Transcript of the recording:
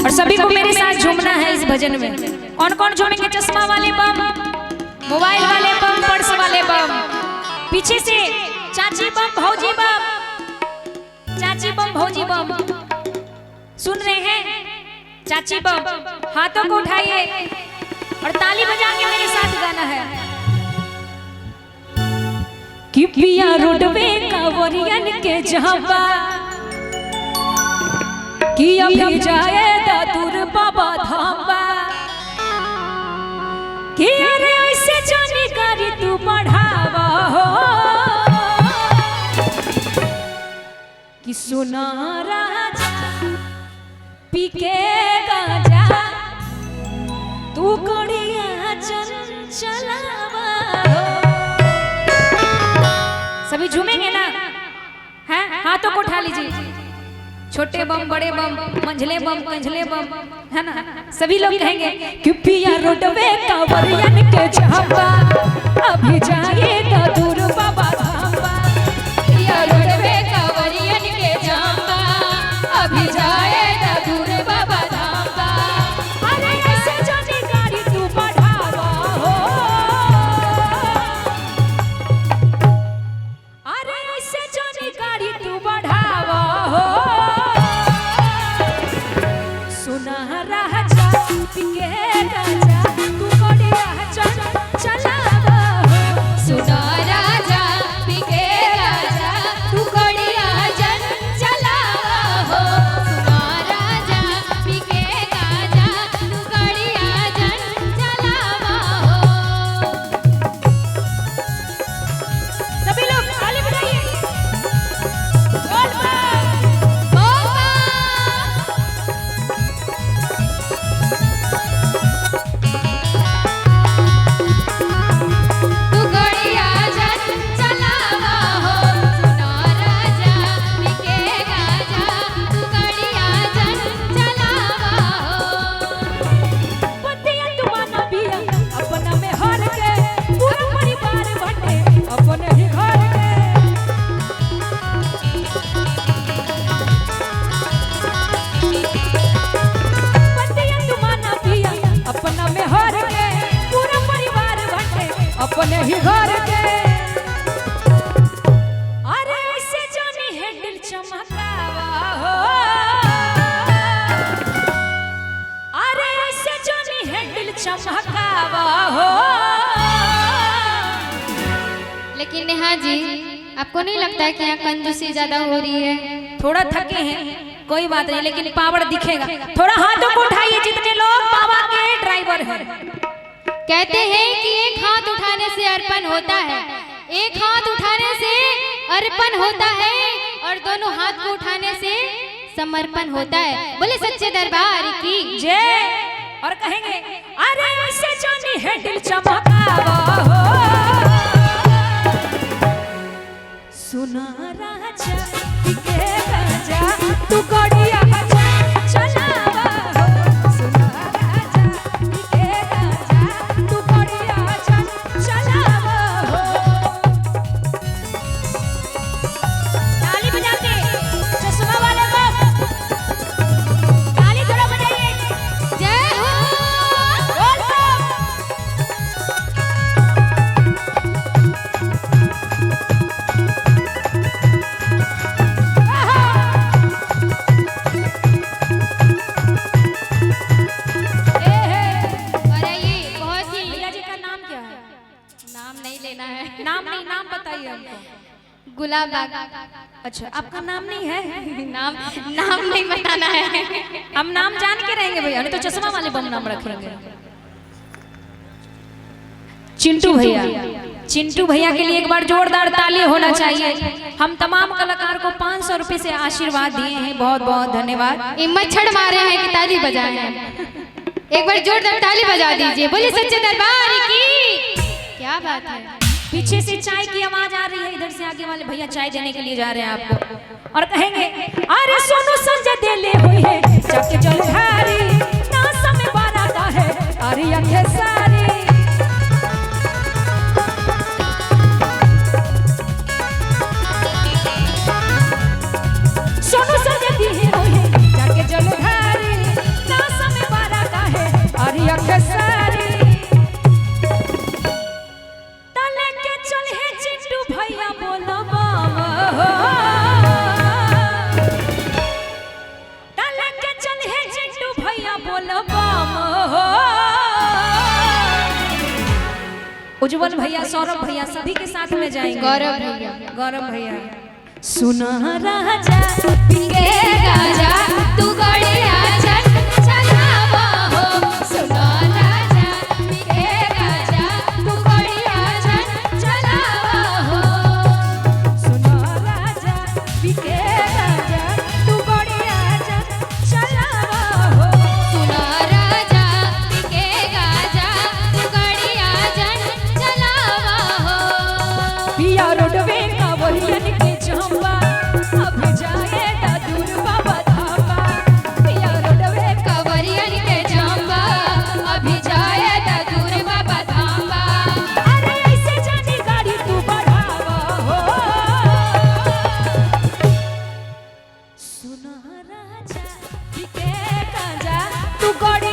और सभी को मेरे साथ झूमना है इस भजन में। कौन कौन झूमेंगे? चश्मा वाले बम, मोबाइल वाले बम, पर्स वाले बम, पीछे से चाची बम, भौजी बम, चाची बम, भौजी बम, सुन रहे हैं? चाची बम, हाथों को उठाइए और ताली बजा के मेरे साथ गाना है कि पिया रोडवे कांवरियन के जहां कि अभी जाए दादुर बाबा धामा कि अरे ऐसे जाने करी तू बढ़ावा हो कि सुना राजा पी के गाजा तू कड़िया चलावा हो। सभी झूमेंगे ना? हैं? हाथों को उठा लीजिए। छोटे बम, बड़े बम, मंझले बम, कंझले बम, है ना? सभी लोग कहेंगे कि पिया रोडवे कांवरियन के जहां अभी जाएगा दूर बाबा धामा। पिया रोडवे कांवरियन के जहां अभी जाएगा दूर बाबा धामा। अरे ऐसे जाने गाड़ी तू बढ़ावा हो, अरे ऐसे जाने गाड़ी तू बढ़ावा हो। सुना राजा पिके राजा तू कोड़िया चलावा हो। सुना राजा पिके राजा तू कोड़िया चलावा हो। सुना राजा पिके राजा तू कोड़िया चलावा हो। सभी लोग ताली बजाइए। बोल अपने ही घर के। अरे ऐसे जानी हैंडल चमकावा हो, अरे ऐसे जानी हैंडल चमकावा हो। लेकिन नेहा जी, आपको नहीं लगता है कि यहाँ कंजूसी ज्यादा हो रही है? थोड़ा थके हैं, कोई बात नहीं, लेकिन पावर दिखेगा। थोड़ा हाथों को उठाइए जितने लोग बाबा के ड्राइवर हैं। कहते हैं कि एक हाथ उठाने से अर्पण होता है, एक हाथ उठाने से अर्पण होता है और दोनों हाथ को उठाने से समर्पण होता है। बोले सच्चे दरबार की जय। और कहेंगे अरे ऐसे जानी हैंडल चमकावा हो। सुना राजा पिके राजा तू कोड़िया चलावा हो। सुना राजा पिके राजा तू कोड़िया चलावा हो। ताली बजा के चश्मा वाले बम, ताली थोड़ा बजाइए। जय हो। बोल बम। नाम नहीं, नाम बताइए हमको। गुलाब। अच्छा, आपका नाम नहीं है? नाम नहीं बताना है। हम नाम जान के रहेंगे भैया, नहीं तो चश्मा वाले बम नाम रखेंगे। चिंटू भैया, चिंटू भैया के लिए एक बार जोरदार ताली होना चाहिए। हम तमाम कलाकार को 500 रुपए से आशीर्वाद दिए हैं, बहुत बहुत धन्यवाद। मच्छर मारे हैं कि ताली बजाए हैं? एक बार जोरदार ताली बजा दीजिए। बोले सच्चे दरबार की। क्या बात है? पीछे से चाय की आवाज आ रही है, इधर से आगे वाले भैया चाय देने के लिए जा रहे हैं आपको। और कहेंगे अरे सोनू संजय देले हुई है जाके जलधारी ना समय बाराता है अरे अखे सारी। सोनू संजय दी हुई है जाके जलधारी ना उज्जवल भैया, सौरभ भैया सभी के साथ में जाएंगे। गौरव भैया। सुना राजा पिंगे गाजा तू गड़िया जन चलावा हो, सुना राजा पिंगे गाजा तू गड़िया जन चलावा हो, सुना राजा पिके राजा तू गड़िया जन चलावा हो, सुना राजा पिंगे गाजा तू गड़िया जन चलावा हो। पिया रोडवे का वरियन के जंबा अब जाए ता दूर बाबा धाबा। पिया रोडवे का कवरियन के जंबा अभी जाए ता दूर बाबा धामा। अरे ऐसे जानी गाड़ी तू बढ़ावा हो। सुना राजा पिके राजा तू गड़िया